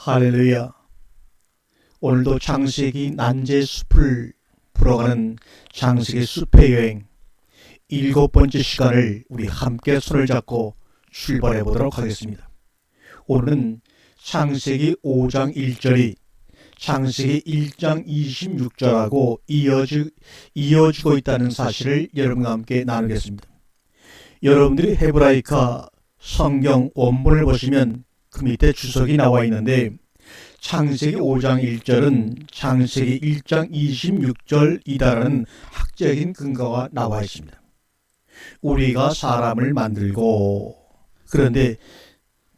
할렐루야. 오늘도 창세기 난제 숲을 풀어가는 창세기 숲의 여행 7번째 시간을 우리 함께 손을 잡고 출발해 보도록 하겠습니다. 오늘은 창세기 5장 1절이 창세기 1장 26절하고 이어지고 있다는 사실을 여러분과 함께 나누겠습니다. 여러분들이 헤브라이카 성경 원문을 보시면 그 밑에 주석이 나와 있는데 창세기 5장 1절은 창세기 1장 26절이다라는 학적인 근거가 나와 있습니다. 우리가 사람을 만들고, 그런데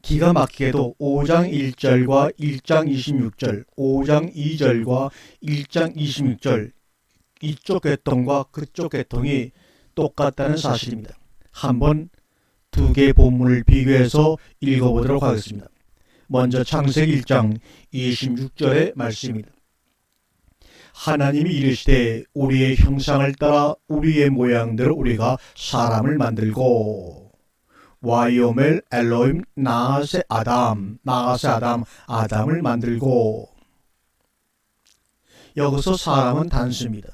기가 막히게도 5장 1절과 1장 26절, 5장 2절과 1장 26절 이쪽 계통과 그쪽 계통이 똑같다는 사실입니다. 한번 두 개의 본문을 비교해서 읽어보도록 하겠습니다. 먼저 창세기 1장 26절의 말씀입니다. 하나님이 이르시되 우리의 형상을 따라 우리의 모양대로 우리가 사람을 만들고 와이오멜 엘로임 나아세 아담 아담을 만들고. 여기서 사람은 단수입니다.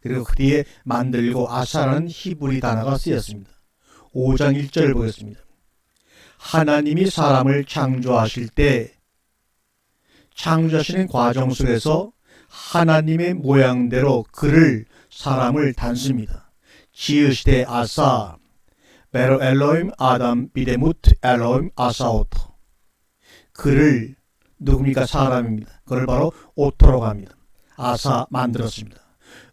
그리고 그 뒤에 만들고 아사라는 히브리 단어가 쓰였습니다. 5장 1절을 보겠습니다. 하나님이 사람을 창조하실 때 창조하시는 과정 속에서 하나님의 모양대로 그를 사람을 단수입니다. 지으시되 아사 베로 엘로임 아담 비데무트 엘로임 아사오토. 그를 누굽니까? 사람입니다. 그걸 바로 오토라고 합니다. 아사 만들었습니다.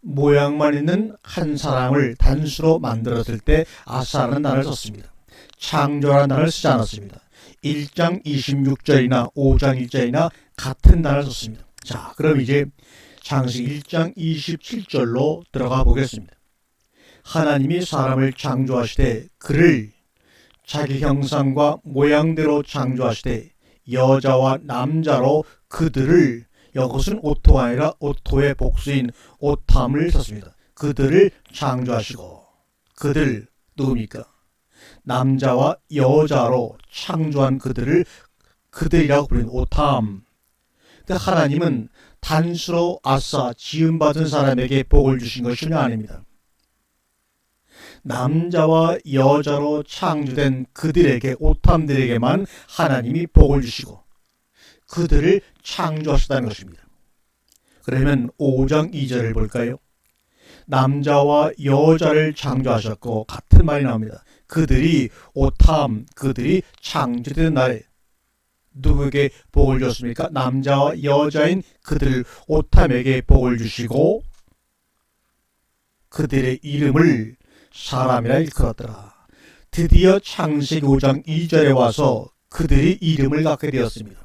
모양만 있는 한 사람을 단수로 만들었을 때 아사라는 단어를 썼습니다. 창조라는 단어를 쓰지 않았습니다. 1장 26절이나 5장 1절이나 같은 단어를 썼습니다. 자, 그럼 이제 창세기 1장 27절로 들어가 보겠습니다. 하나님이 사람을 창조하시되 그를 자기 형상과 모양대로 창조하시되 여자와 남자로 그들을, 이것은 오토가 아니라 오토의 복수인 오탐을 썼습니다. 그들을 창조하시고, 그들 누굽니까? 남자와 여자로 창조한 그들을 그들이라고 부르는 오탐. 그러니까 하나님은 단수로 아싸 지음받은 사람에게 복을 주신 것이 아닙니다. 남자와 여자로 창조된 그들에게, 오탐들에게만 하나님이 복을 주시고 그들을 창조하셨다는 것입니다. 그러면 5장 2절을 볼까요? 남자와 여자를 창조하셨고, 같은 말이 나옵니다. 그들이 오탐, 그들이 창조된 날에 누구에게 복을 줬습니까? 남자와 여자인 그들 오탐에게 복을 주시고 그들의 이름을 사람이라 일컬었더라. 드디어 창세기 5장 2절에 와서 그들이 이름을 갖게 되었습니다.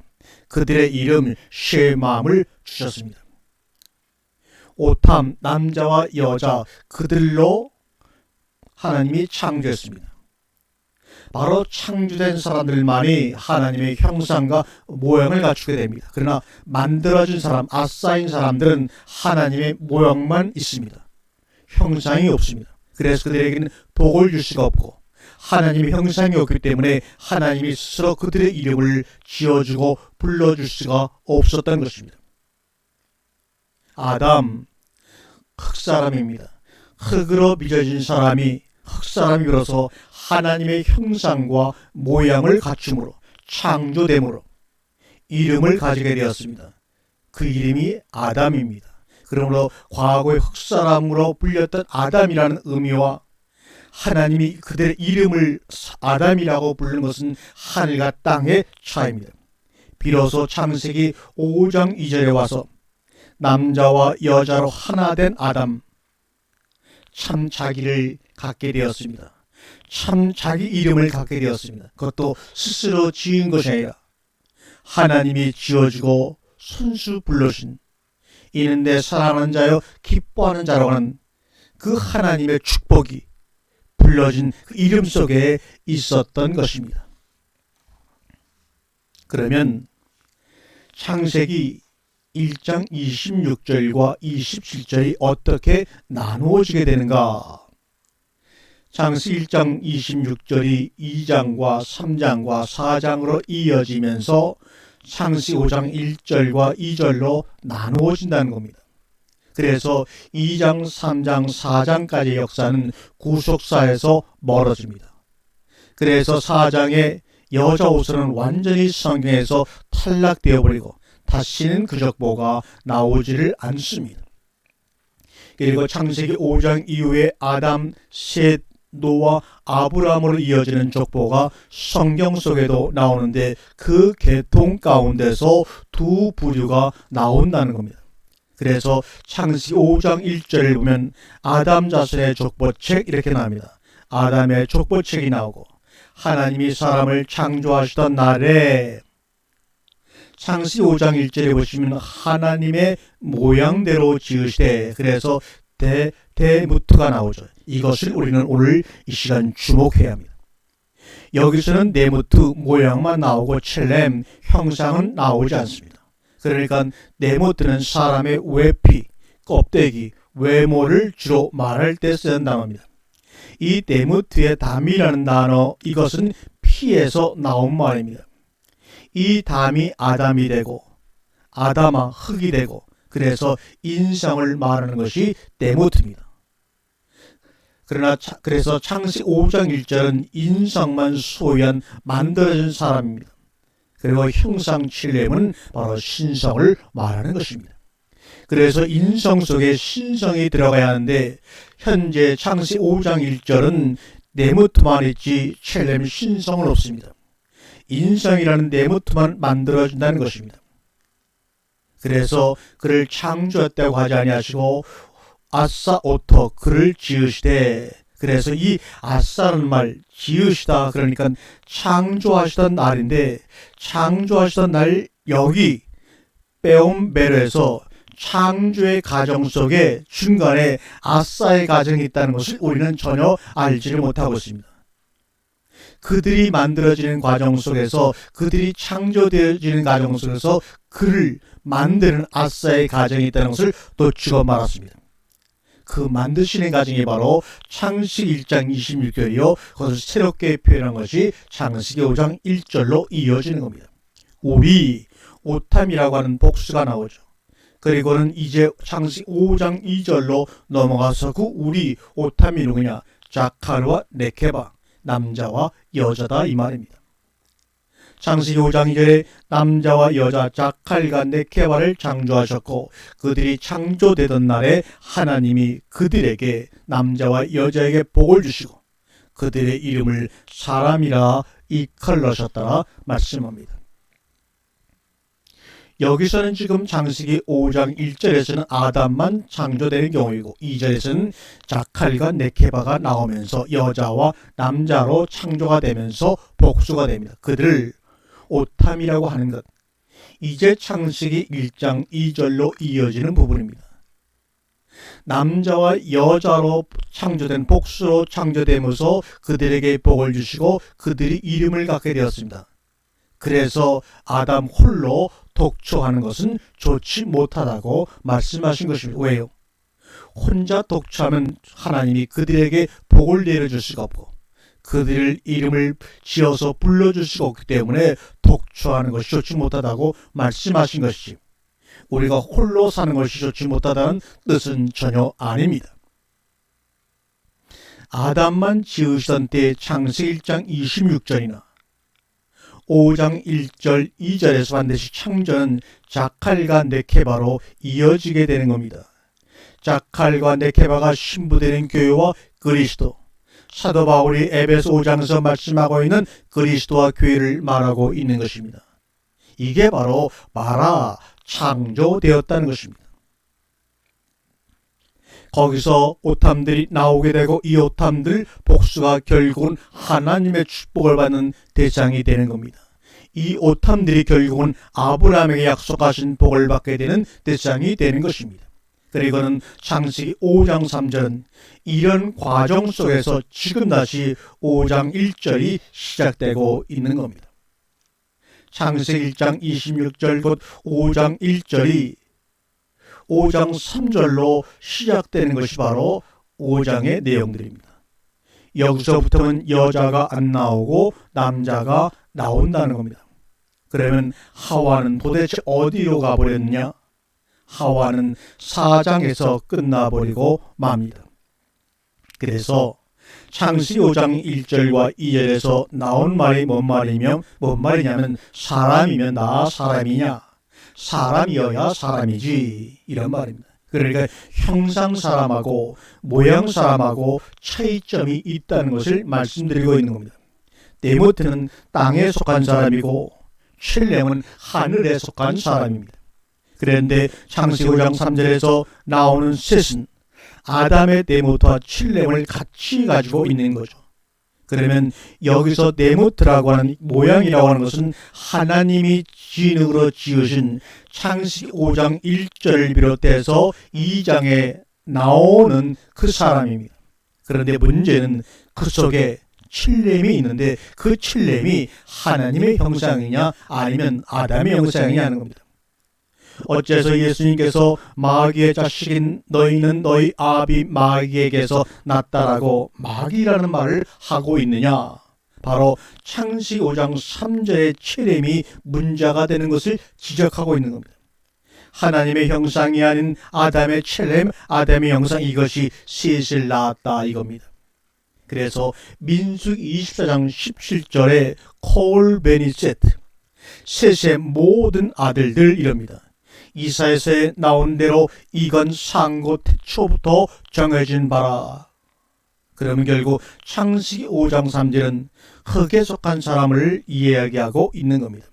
그들의 이름 쉐맘을 주셨습니다. 오탐, 남자와 여자, 그들로 하나님이 창조했습니다. 바로 창조된 사람들만이 하나님의 형상과 모양을 갖추게 됩니다. 그러나 만들어진 사람, 아싸인 사람들은 하나님의 모양만 있습니다. 형상이 없습니다. 그래서 그들에게는 복을 줄 수가 없고, 하나님의 형상이 없기 때문에 하나님이 스스로 그들의 이름을 지어주고 불러줄 수가 없었던 것입니다. 아담, 흙사람입니다. 흙으로 빚어진 사람이 흙사람이로서 하나님의 형상과 모양을 갖춤으로, 창조됨으로 이름을 가지게 되었습니다. 그 이름이 아담입니다. 그러므로 과거의 흙사람으로 불렸던 아담이라는 의미와 하나님이 그들의 이름을 아담이라고 부르는 것은 하늘과 땅의 차이입니다. 비로소 창세기 5장 2절에 와서 남자와 여자로 하나 된 아담, 참 자기를 갖게 되었습니다. 참 자기 이름을 갖게 되었습니다. 그것도 스스로 지은 것이 아니라 하나님이 지어주고 손수 불러신, 이는 내 사랑하는 자여 기뻐하는 자라고 하는 그 하나님의 축복이 불러진 그 이름 속에 있었던 것입니다. 그러면 창세기 1장 26절과 27절이 어떻게 나누어지게 되는가? 창세기 1장 26절이 2장과 3장과 4장으로 이어지면서 창세기 5장 1절과 2절로 나누어진다는 겁니다. 그래서 2장, 3장, 4장까지의 역사는 구속사에서 멀어집니다. 그래서 4장의 여자 옷은 완전히 성경에서 탈락되어 버리고 다시는 그 족보가 나오지를 않습니다. 그리고 창세기 5장 이후에 아담, 셋, 노아, 아브라함으로 이어지는 족보가 성경 속에도 나오는데 그 계통 가운데서 두 부류가 나온다는 겁니다. 그래서 창세기 5장 1절을 보면 아담 자손의 족보책 이렇게 나옵니다. 아담의 족보책이 나오고 하나님이 사람을 창조하시던 날에 창세기 5장 1절에 보시면 하나님의 모양대로 지으시되 그래서 대무트가 나오죠. 이것을 우리는 오늘 이 시간 주목해야 합니다. 여기서는 네무트 모양만 나오고 첼렘 형상은 나오지 않습니다. 그러니까 네무트는 사람의 외피, 껍데기, 외모를 주로 말할 때 쓰는 단어입니다. 이 네무트의 담이라는 단어 이것은 피에서 나온 말입니다. 이 담이 아담이 되고 아담아 흙이 되고 그래서 인성을 말하는 것이 네무트입니다. 그래서 창세기 5장 1절은 인성만 소유한 만들어진 사람입니다. 그리고 형상 칠렘은 바로 신성을 말하는 것입니다. 그래서 인성 속에 신성이 들어가야 하는데 현재 창세기 5장 1절은 네무트만 있지 첼렘 신성은 없습니다. 인성이라는 네무트만 만들어진다는 것입니다. 그래서 그를 창조했다고 하지 아니하시고 아싸 오토 그를 지으시되 그래서 이 아싸라는 말 지으시다 그러니까 창조하시던 날인데 창조하시던 날 여기 빼옴베르에서 창조의 과정 속에 중간에 아싸의 과정이 있다는 것을 우리는 전혀 알지를 못하고 있습니다. 그들이 만들어지는 과정 속에서 그들이 창조되어지는 과정 속에서 그를 만드는 아싸의 과정이 있다는 것을 놓치고 말았습니다. 그 만드시는 과정이 바로 창세기 1장 26절이요. 그것을 새롭게 표현한 것이 창세기 5장 1절로 이어지는 겁니다. 우리 오탐이라고 하는 복수가 나오죠. 그리고는 이제 창세기 5장 2절로 넘어가서 그 우리 오탐이 누구냐? 자칼과 네케바 남자와 여자다 이 말입니다. 창세기 5장 2절에 남자와 여자 자칼과 네케바를 창조하셨고 그들이 창조되던 날에 하나님이 그들에게 남자와 여자에게 복을 주시고 그들의 이름을 사람이라 이끌러셨다 말씀합니다. 여기서는 지금 창세기 5장 1절에서는 아담만 창조되는 경우이고 2절에서는 자칼과 네케바가 나오면서 여자와 남자로 창조가 되면서 복수가 됩니다. 그들을 오탐이라고 하는 것. 이제 창세기 1장 2절로 이어지는 부분입니다. 남자와 여자로 창조된 복수로 창조되면서 그들에게 복을 주시고 그들이 이름을 갖게 되었습니다. 그래서 아담 홀로 독초하는 것은 좋지 못하다고 말씀하신 것입니다. 왜요? 혼자 독초하면 하나님이 그들에게 복을 내려줄 수가 없고 그들 이름을 지어서 불러줄 수가 없기 때문에 독초하는 것이 좋지 못하다고 말씀하신 것이지 우리가 홀로 사는 것이 좋지 못하다는 뜻은 전혀 아닙니다. 아담만 지으시던 때 창세기 1장 26절이나 5장 1절 2절에서 반드시 창조는 자칼과 네케바로 이어지게 되는 겁니다. 자칼과 네케바가 신부되는 교회와 그리스도, 사도 바울이 에베소 5장에서 말씀하고 있는 그리스도와 교회를 말하고 있는 것입니다. 이게 바로 마라 창조되었다는 것입니다. 거기서 오탐들이 나오게 되고 이 오탐들 복수가 결국은 하나님의 축복을 받는 대상이 되는 겁니다. 이 오탐들이 결국은 아브라함에게 약속하신 복을 받게 되는 대상이 되는 것입니다. 그리고는 창세기 5장 3절은 이런 과정 속에서 지금 다시 5장 1절이 시작되고 있는 겁니다. 창세기 1장 26절 곧 5장 1절이 5장 3절로 시작되는 것이 바로 5장의 내용들입니다. 여기서부터는 여자가 안 나오고 남자가 나온다는 겁니다. 그러면 하와는 도대체 어디로 가버렸냐? 하와는 사장에서 끝나버리고 맙니다. 그래서 창세기 5장 1절과 2절에서 나온 말이 뭔 말이냐면 사람이면 나 사람이냐? 사람이어야 사람이지, 이런 말입니다. 그러니까 형상 사람하고 모양 사람하고 차이점이 있다는 것을 말씀드리고 있는 겁니다. 데모트는 땅에 속한 사람이고 칠렘은 하늘에 속한 사람입니다. 그런데 창세기 5장 3절에서 나오는 셋은 아담의 데모트와 칠렘을 같이 가지고 있는 거죠. 그러면 여기서 데모트라고 하는 모양이라고 하는 것은 하나님이 진흙으로 지으신 창세기 5장 1절을 비롯해서 2장에 나오는 그 사람입니다. 그런데 문제는 그 속에 칠렘이 있는데 그 칠렘이 하나님의 형상이냐 아니면 아담의 형상이냐 하는 겁니다. 어째서 예수님께서 마귀의 자식인 너희는 너희 아비 마귀에게서 났다라고 마귀라는 말을 하고 있느냐? 바로 창세기 5장 3절의 칠렘이 문제가 되는 것을 지적하고 있는 겁니다. 하나님의 형상이 아닌 아담의 칠렘, 아담의 형상, 이것이 셋을 낳았다 이겁니다. 그래서 민수기 24장 17절에 콜 베니세트, 셋의 모든 아들들 이럽니다. 이사야서에 나온 대로 이건 상고 태초부터 정해진 바라. 그러면 결국 창세기 5장 3절은 흙에 속한 사람을 이야기하고 있는 겁니다.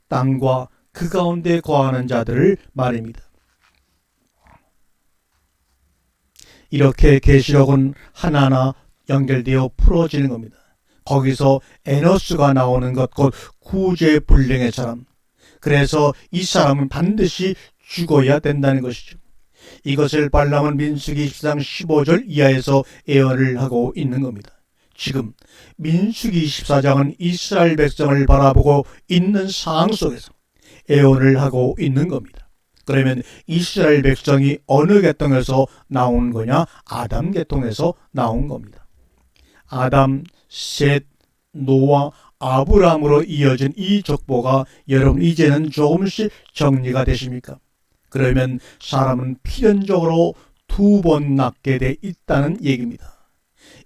땅과 그 가운데 거하는 자들을 말입니다. 이렇게 계시록은 하나하나 연결되어 풀어지는 겁니다. 거기서 에노스가 나오는 것, 곧 구제불능의 사람. 그래서 이 사람은 반드시 죽어야 된다는 것이죠. 이것을 발람은 민수기 24장 15절 이하에서 예언을 하고 있는 겁니다. 지금 민수기 24장은 이스라엘 백성을 바라보고 있는 상황 속에서 예언을 하고 있는 겁니다. 그러면 이스라엘 백성이 어느 계통에서 나온 거냐? 아담 계통에서 나온 겁니다. 아담, 셋, 노아, 아브라함으로 이어진 이 족보가 여러분 이제는 조금씩 정리가 되십니까? 그러면 사람은 필연적으로 두 번 낳게 돼 있다는 얘기입니다.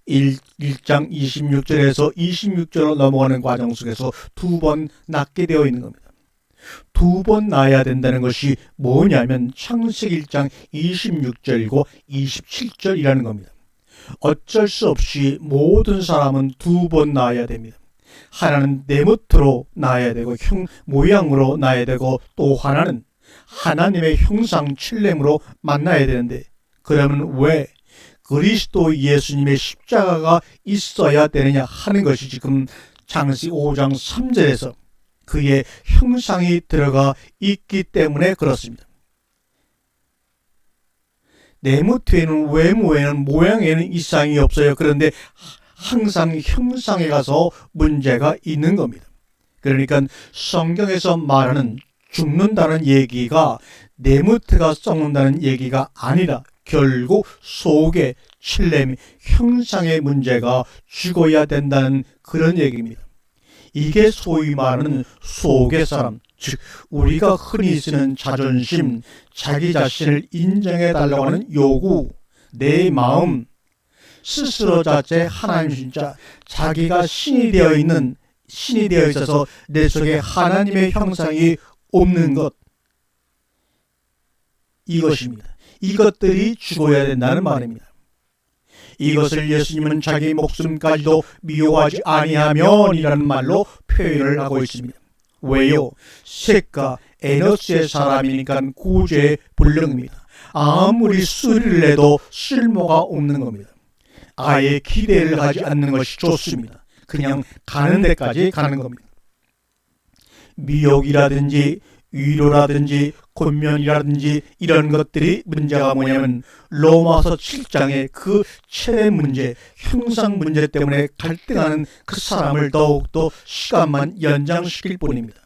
1장 26절에서 26절로 넘어가는 과정 속에서 두 번 낳게 되어 있는 겁니다. 두 번 낳아야 된다는 것이 뭐냐면 창세기 1장 26절이고 27절이라는 겁니다. 어쩔 수 없이 모든 사람은 두 번 낳아야 됩니다. 하나는 데모트로 낳아야 되고 모양으로 낳아야 되고 또 하나는 하나님의 형상 칠렘으로 만나야 되는데 그러면 왜 그리스도 예수님의 십자가가 있어야 되느냐 하는 것이 지금 창세기 5장 3절에서 그의 형상이 들어가 있기 때문에 그렇습니다. 데모트에는 외모에는 모양에는 이상이 없어요. 그런데 항상 형상에 가서 문제가 있는 겁니다. 그러니까 성경에서 말하는 죽는다는 얘기가 데모트가 썩는다는 얘기가 아니라 결국 속에 칠렘 형상의 문제가 죽어야 된다는 그런 얘기입니다. 이게 소위 말하는 속의 사람, 즉 우리가 흔히 쓰는 자존심, 자기 자신을 인정해달라고 하는 요구, 내 마음, 스스로 자체 하나님 진짜 자기가 신이 되어 있어서 내 속에 하나님의 형상이 없는 것, 이것입니다. 이것들이 죽어야 된다는 말입니다. 이것을 예수님은 자기 목숨까지도 미워하지 아니하면이라는 말로 표현을 하고 있습니다. 왜요? 셋과 에노스의 사람이니까 구제의 불능입니다. 아무리 수리를 해도 쓸모가 없는 겁니다. 아예 기대를 하지 않는 것이 좋습니다. 그냥 가는 데까지 가는 겁니다. 미혹이라든지 위로라든지 권면이라든지 이런 것들이 문제가 뭐냐면 로마서 7장의 그 체내 문제, 형상 문제 때문에 갈등하는 그 사람을 더욱더 시간만 연장시킬 뿐입니다.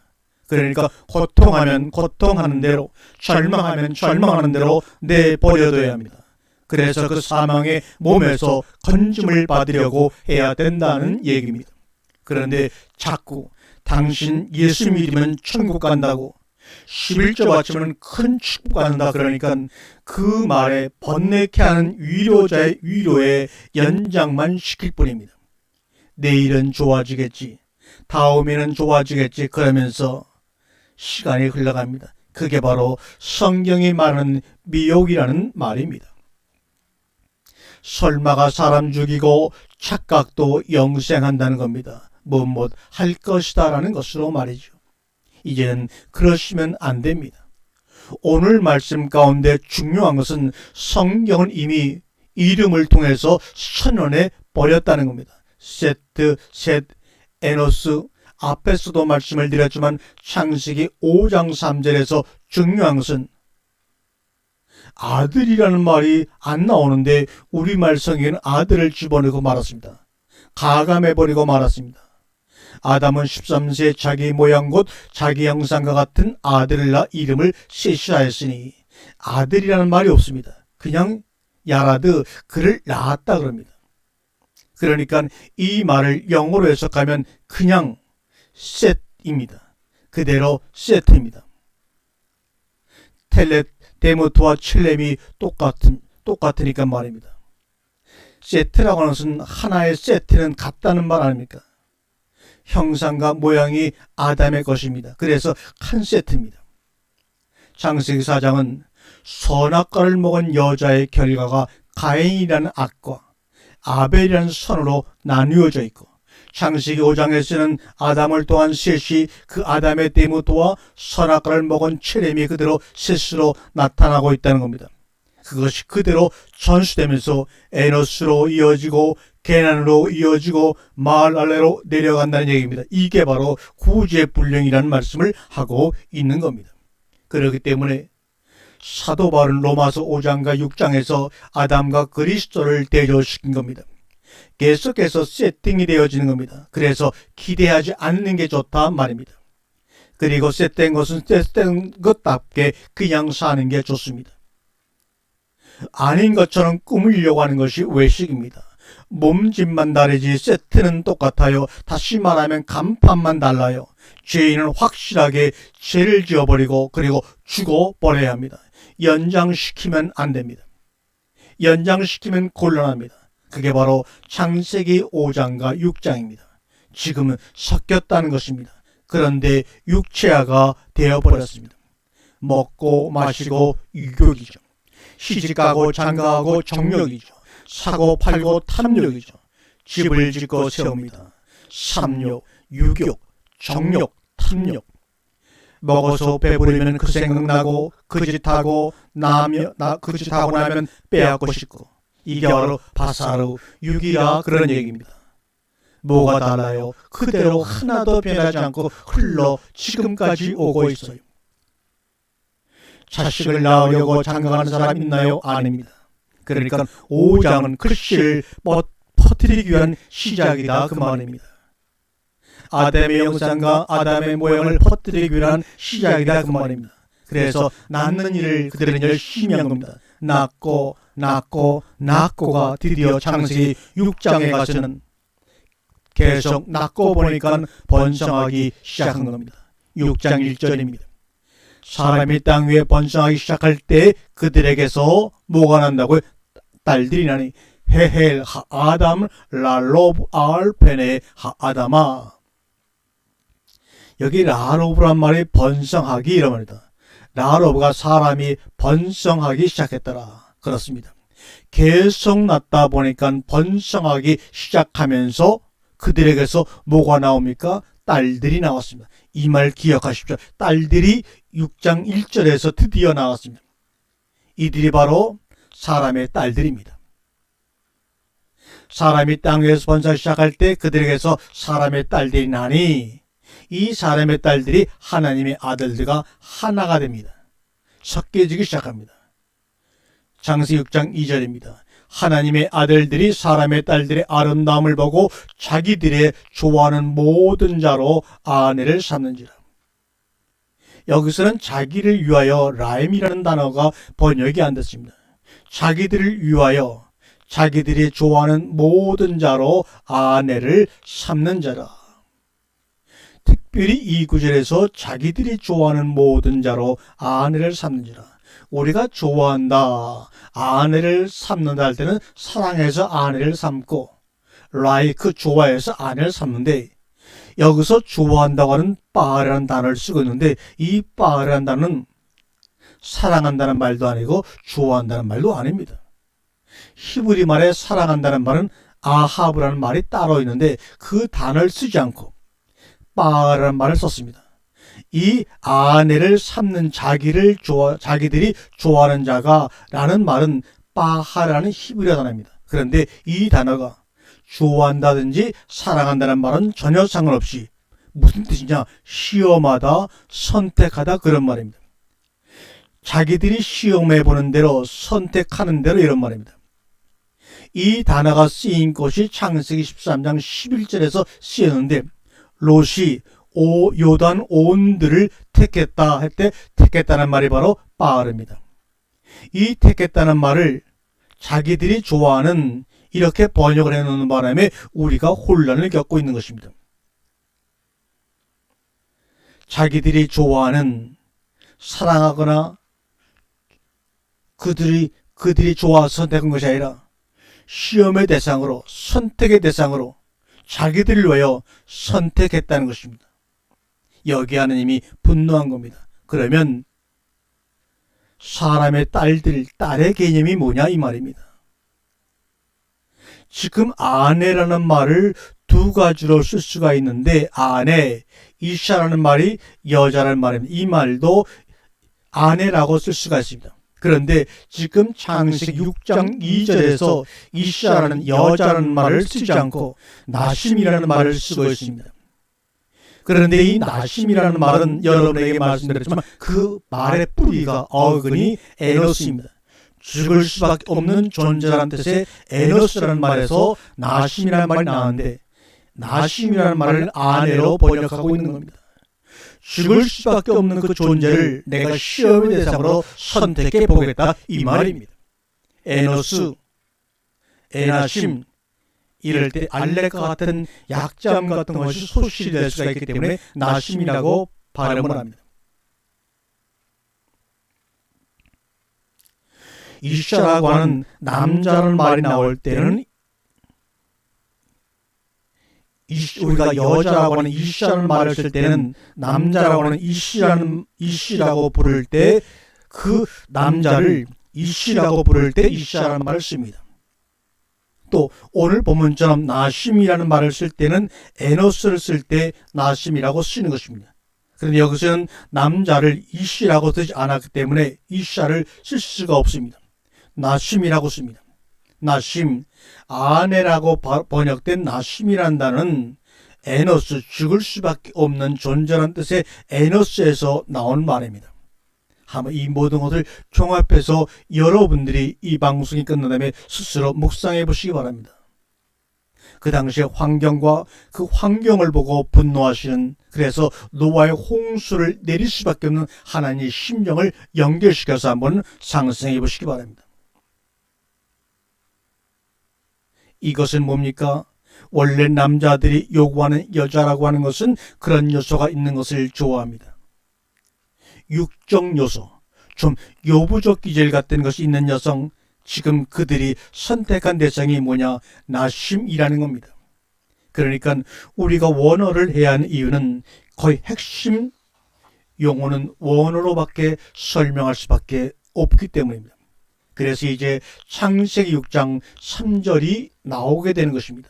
그러니까 고통하면 고통하는 대로, 절망하면 절망하는 대로 내버려둬야 합니다. 그래서 그 사망의 몸에서 건짐을 받으려고 해야 된다는 얘기입니다. 그런데 자꾸 당신 예수 믿으면 천국 간다고, 11조 바치면 큰 축복 받는다. 그러니까 그 말에 번뇌케 하는 위로자의 위로에 연장만 시킬 뿐입니다. 내일은 좋아지겠지, 다음에는 좋아지겠지, 그러면서 시간이 흘러갑니다. 그게 바로 성경이 말하는 미혹이라는 말입니다. 설마가 사람 죽이고 착각도 영생한다는 겁니다. 뭐뭐 할 것이다 라는 것으로 말이죠. 이제는 그러시면 안 됩니다. 오늘 말씀 가운데 중요한 것은 성경은 이미 이름을 통해서 선언해 버렸다는 겁니다. 세트, 셋, 에노스, 앞에서도 말씀을 드렸지만 창세기 5장 3절에서 중요한 것은 아들이라는 말이 안 나오는데 우리말 성경에는 아들을 집어넣고 말았습니다. 가감해버리고 말았습니다. 아담은 13세 자기 모양 곧 자기 형상과 같은 아들을 낳아 이름을 셋이하였으니 아들이라는 말이 없습니다. 그냥 야라드 그를 낳았다 그럽니다. 그러니까 이 말을 영어로 해석하면 그냥 셋입니다. 그대로 세트입니다. 텔렛, 데모트와 칠렘이 똑같으니까 말입니다. 세트라고 하는 것은 하나의 세트는 같다는 말 아닙니까? 형상과 모양이 아담의 것입니다. 그래서 한 세트입니다. 창세기 4장은 선악과를 먹은 여자의 결과가 가인이라는 악과 아벨이라는 선으로 나누어져 있고, 창세기 5장에서는 아담을 통한 셋이 그 아담의 데모토와 선악과를 먹은 칠렘이 그대로 셋으로 나타나고 있다는 겁니다. 그것이 그대로 전수되면서 에노스로 이어지고 게난으로 이어지고 마할알레로 내려간다는 얘기입니다. 이게 바로 구제불능이라는 말씀을 하고 있는 겁니다. 그렇기 때문에 사도 바울은 로마서 5장과 6장에서 아담과 그리스도를 대조시킨 겁니다. 계속해서 세팅이 되어지는 겁니다. 그래서 기대하지 않는 게 좋다 말입니다. 그리고 셋된 것은 셋된 것답게 그냥 사는 게 좋습니다. 아닌 것처럼 꾸미려고 하는 것이 외식입니다. 몸집만 다르지 세트는 똑같아요. 다시 말하면 간판만 달라요. 죄인은 확실하게 죄를 지어버리고 그리고 죽어버려야 합니다. 연장시키면 안 됩니다. 연장시키면 곤란합니다. 그게 바로 창세기 5장과 6장입니다. 지금은 섞였다는 것입니다. 그런데 육체화가 되어버렸습니다. 먹고 마시고 유욕이죠. 시집가고 장가가고 정욕이죠. 사고 팔고 탐욕이죠. 집을 짓고 세웁니다. 삼욕, 유욕, 정욕, 탐욕. 먹어서 배부르면 그 생각나고 그 짓하고 그 짓하고 나면 빼앗고 싶고, 이게 바로 바사르, 육이라 그런 얘기입니다. 뭐가 달라요? 그대로 하나도 변하지 않고 흘러 지금까지 오고 있어요. 자식을 낳으려고 장가가는 사람 있나요? 아닙니다. 그러니까 5장은 글씨를 퍼뜨리기 위한 시작이다 그 말입니다. 아담의 형상과 아담의 모양을 퍼뜨리기 위한 시작이다 그 말입니다. 그래서 낳는 일을 그들은 열심히 한 겁니다. 낳고가 드디어 창세기 6장에 가서는 계속 낳고 보니까 번성하기 시작한 겁니다. 6장 1절입니다. 사람이 땅 위에 번성하기 시작할 때 그들에게서 뭐가 난다고요? 딸들이 나니 헤헬 하아담 랄로브 알페네 하아담아. 여기 라로브란 말이 번성하기 이런 말이다. 라로브가 사람이 번성하기 시작했더라. 그렇습니다. 계속 낳다 보니까 번성하기 시작하면서 그들에게서 뭐가 나옵니까? 딸들이 나왔습니다. 이 말 기억하십시오. 딸들이 6장 1절에서 드디어 나왔습니다. 이들이 바로 사람의 딸들입니다. 사람이 땅 위에서 번성하기 시작할 때 그들에게서 사람의 딸들이 나니 이 사람의 딸들이 하나님의 아들들과 하나가 됩니다. 섞여지기 시작합니다. 창세기 6장 2절입니다. 하나님의 아들들이 사람의 딸들의 아름다움을 보고 자기들의 좋아하는 모든 자로 아내를 삼는지라. 여기서는 자기를 위하여 라임이라는 단어가 번역이 안 됐습니다. 자기들을 위하여 자기들이 좋아하는 모든 자로 아내를 삼는 자라. 특별히 이 구절에서 자기들이 좋아하는 모든 자로 아내를 삼는지라. 우리가 좋아한다, 아내를 삼는다 할 때는 사랑해서 아내를 삼고 like 좋아해서 아내를 삼는데, 여기서 좋아한다고 하는 빠라는 단어를 쓰고 있는데, 이 빠라는 단어는 사랑한다는 말도 아니고 좋아한다는 말도 아닙니다. 히브리 말에 사랑한다는 말은 아하브라는 말이 따로 있는데 그 단어를 쓰지 않고 빠라는 말을 썼습니다. 이 아내를 삼는 자기들이 좋아하는 자가 라는 말은 빠하라는 히브리어 단어입니다. 그런데 이 단어가 좋아한다든지 사랑한다는 말은 전혀 상관없이 무슨 뜻이냐, 시험하다, 선택하다, 그런 말입니다. 자기들이 시험해 보는 대로, 선택하는 대로, 이런 말입니다. 이 단어가 쓰인 곳이 창세기 13장 11절에서 쓰였는데, 롯이 요단 온들을 택했다 할 때 택했다는 말이 바로 빠르입니다. 이 택했다는 말을 자기들이 좋아하는 이렇게 번역을 해놓는 바람에 우리가 혼란을 겪고 있는 것입니다. 자기들이 좋아하는, 사랑하거나 그들이 좋아서 선택한 것이 아니라 시험의 대상으로, 선택의 대상으로 자기들을 위하여 선택했다는 것입니다. 여기 하나님이 분노한 겁니다. 그러면 사람의 딸의 개념이 뭐냐 이 말입니다. 지금 아내라는 말을 두 가지로 쓸 수가 있는데, 아내, 이샤라는 말이 여자라는 말입니다. 이 말도 아내라고 쓸 수가 있습니다. 그런데 지금 창세기 6장 2절에서 이샤라는 여자라는 말을 쓰지 않고 나심이라는 말을 쓰고 있습니다. 그런데 이 나심이라는 말은 여러분에게 말씀드렸지만 그 말의 뿌리가 어근이 에노스입니다. 죽을 수밖에 없는 존재라는 뜻의 에노스라는 말에서 나심이라는 말이 나왔는데, 나심이라는 말을 아내로 번역하고 있는 겁니다. 죽을 수밖에 없는 그 존재를 내가 시험의 대상으로 선택해 보겠다 이 말입니다. 에노스, 에나심, 이럴 때 알렉과 같은 약자음 같은 것이 소실이 될 수가 있기 때문에 나심이라고 발음을 합니다. 이샤라고 하는 남자라는 말이 나올 때는 우리가 여자라고 하는 이시라는 말을 쓸 때는 남자라고 하는 이시라고 부를 때 그 남자를 이시라고 부를 때 이시라는 말을 씁니다. 또 오늘 본문처럼 나심이라는 말을 쓸 때는 에노스를 쓸 때 나심이라고 쓰는 것입니다. 그런데 여기서는 남자를 이시라고 쓰지 않았기 때문에 이샤를 쓸 수가 없습니다. 나심이라고 씁니다. 나심, 아내라고 번역된 나심이라는 단어는 에노스, 죽을 수밖에 없는 존재라는 뜻의 에노스에서 나온 말입니다. 한번 이 모든 것을 종합해서 여러분들이 이 방송이 끝난 다음에 스스로 묵상해 보시기 바랍니다. 그 당시의 환경과 그 환경을 보고 분노하시는, 그래서 노아의 홍수를 내릴 수밖에 없는 하나님의 심정을 연결시켜서 한번 상상해 보시기 바랍니다. 이것은 뭡니까? 원래 남자들이 요구하는 여자라고 하는 것은 그런 요소가 있는 것을 좋아합니다. 육적 요소, 좀 요부족 기질 같은 것이 있는 여성, 지금 그들이 선택한 대상이 뭐냐? 나심이라는 겁니다. 그러니까 우리가 원어를 해야 하는 이유는 거의 핵심 용어는 원어로밖에 설명할 수밖에 없기 때문입니다. 그래서 이제 창세기 6장 3절이 나오게 되는 것입니다.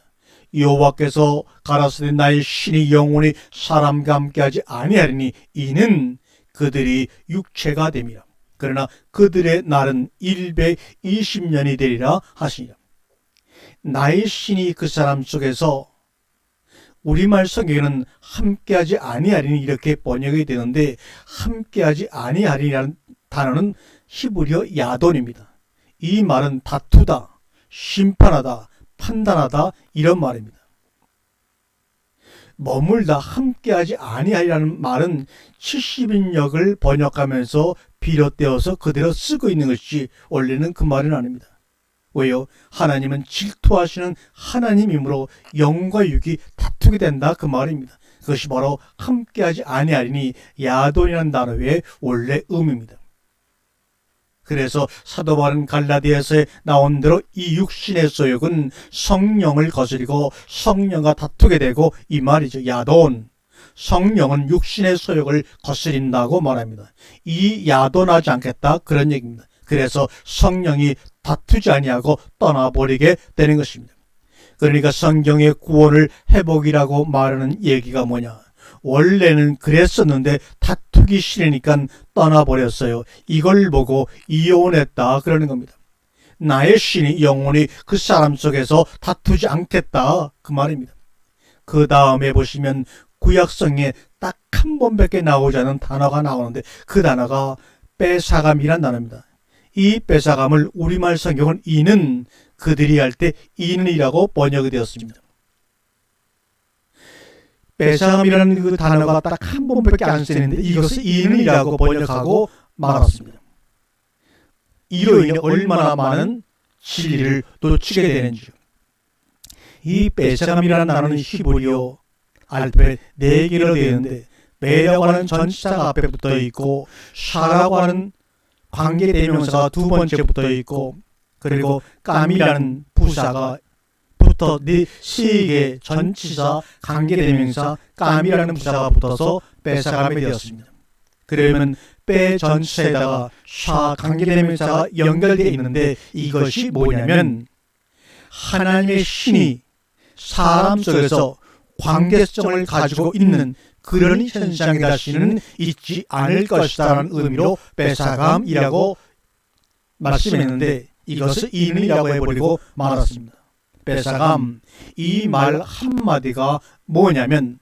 여호와께서 가라사대 나의 신이 영원히 사람과 함께하지 아니하리니 이는 그들이 육체가 됨이라. 그러나 그들의 날은 120년이 되리라 하시니라. 나의 신이 그 사람 속에서, 우리말 성경에는 함께하지 아니하리니 이렇게 번역이 되는데, 함께하지 아니하리라는 단어는 히브리어 야돈입니다. 이 말은 다투다, 심판하다, 판단하다 이런 말입니다. 머물다, 함께하지 아니하리라는 말은 70인역을 번역하면서 비롯되어서 그대로 쓰고 있는 것이 원래는 그 말은 아닙니다. 왜요? 하나님은 질투하시는 하나님이므로 영과 육이 다투게 된다 그 말입니다. 그것이 바로 함께하지 아니하리니 야돈이라는 단어의 원래 의미입니다. 그래서 사도 바울은 갈라디아서에 나온 대로 이 육신의 소욕은 성령을 거스리고 성령과 다투게 되고, 이 말이죠. 야돈. 성령은 육신의 소욕을 거스린다고 말합니다. 이 야돈하지 않겠다, 그런 얘기입니다. 그래서 성령이 다투지 아니하고 떠나버리게 되는 것입니다. 그러니까 성경의 구원을 회복이라고 말하는 얘기가 뭐냐? 원래는 그랬었는데 다투기 싫으니까 떠나버렸어요. 이걸 보고 이혼했다, 그러는 겁니다. 나의 신이 영혼이 그 사람 속에서 다투지 않겠다, 그 말입니다. 그 다음에 보시면 구약성에 딱 한 번밖에 나오지 않은 단어가 나오는데, 그 단어가 빼사감이란 단어입니다. 이 빼사감을 우리말 성경은 이는, 그들이 할 때 이는이라고 번역이 되었습니다. 빼사감이라는 그 단어가 딱 한 번밖에 안 쓰이는데 이것을 이는이라고 번역하고 말았습니다. 이로 인해 얼마나 많은 진리를 놓치게 되는지요. 이 빼사감이라는 단어는 히브리어 알파벳 4개로 되어 있는데, 베라고 하는 전치사가 앞에 붙어 있고, 샤라고 하는 관계대명사가 두 번째 붙어 있고, 그리고 까미라는 부사가 붙어 세 개 전치사, 관계대명사, 까미라는 부사가 붙어서 빼사감이 되었습니다. 그러면 빼 전치사에다가 샤 관계대명사가 연결되어 있는데, 이것이 뭐냐면 하나님의 신이 사람 속에서 관계성을 가지고 있는 그런 현상이 다시는 있지 않을 것이다라는 의미로 빼사감이라고 말씀했는데, 이것을 이는이라고 해버리고 말았습니다. 빼사감, 이 말 한마디가 뭐냐면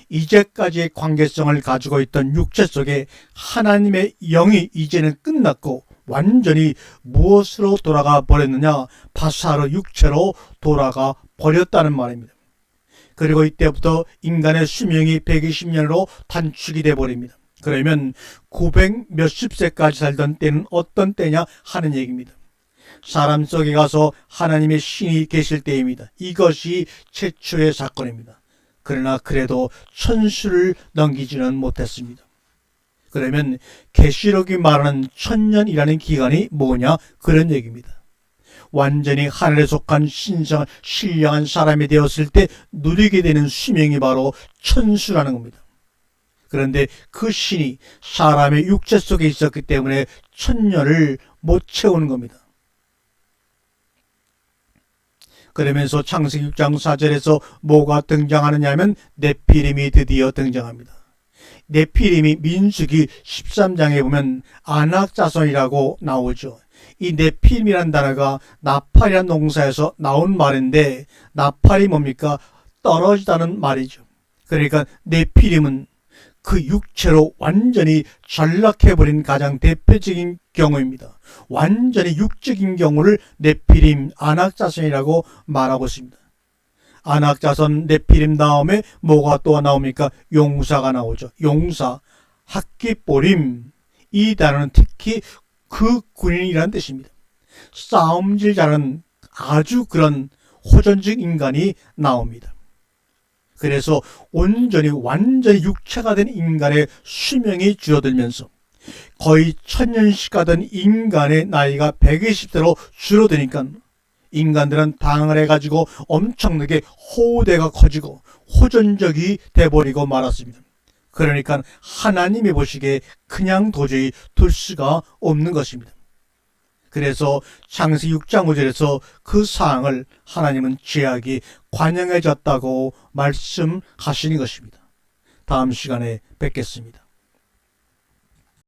이제까지의 관계성을 가지고 있던 육체 속에 하나님의 영이 이제는 끝났고 완전히 무엇으로 돌아가 버렸느냐? 바사로 육체로 돌아가 버렸다는 말입니다. 그리고 이때부터 인간의 수명이 120년으로 단축이 되어버립니다. 그러면 900 몇십 세까지 살던 때는 어떤 때냐 하는 얘기입니다. 사람 속에 가서 하나님의 신이 계실 때입니다. 이것이 최초의 사건입니다. 그러나 그래도 천수를 넘기지는 못했습니다. 그러면 계시록이 말하는 1000년이라는 기간이 뭐냐? 그런 얘기입니다. 완전히 하늘에 속한 신령한 사람이 되었을 때 누리게 되는 수명이 바로 천수라는 겁니다. 그런데 그 신이 사람의 육체 속에 있었기 때문에 1000년을 못 채우는 겁니다. 그러면서 창세기 6장 4절에서 뭐가 등장하느냐면 네피림이 드디어 등장합니다. 네피림이 민수기 13장에 보면 아낙자손이라고 나오죠. 이 네피림이라는 단어가 나팔이라는 동사에서 나온 말인데, 나팔이 뭡니까? 떨어지다는 말이죠. 그러니까 네피림은 그 육체로 완전히 전락해버린 가장 대표적인 경우입니다. 완전히 육적인 경우를 네피림, 아낙자손이라고 말하고 있습니다. 아낙자손, 네피림 다음에 뭐가 또 나옵니까? 용사가 나오죠. 용사, 학기뽀림. 이 단어는 특히 그 군인이라는 뜻입니다. 싸움질 잘하는 아주 그런 호전적 인간이 나옵니다. 그래서 완전히 육체가 된 인간의 수명이 줄어들면서 거의 1000년씩 가던 인간의 나이가 120대로 줄어드니까 인간들은 당을 해가지고 엄청나게 호대가 커지고 호전적이 돼버리고 말았습니다. 그러니까 하나님이 보시기에 그냥 도저히 둘 수가 없는 것입니다. 그래서 창세기 6장 5절에서 그 사항을 하나님은 죄악이 관영해졌다고 말씀하시는 것입니다. 다음 시간에 뵙겠습니다.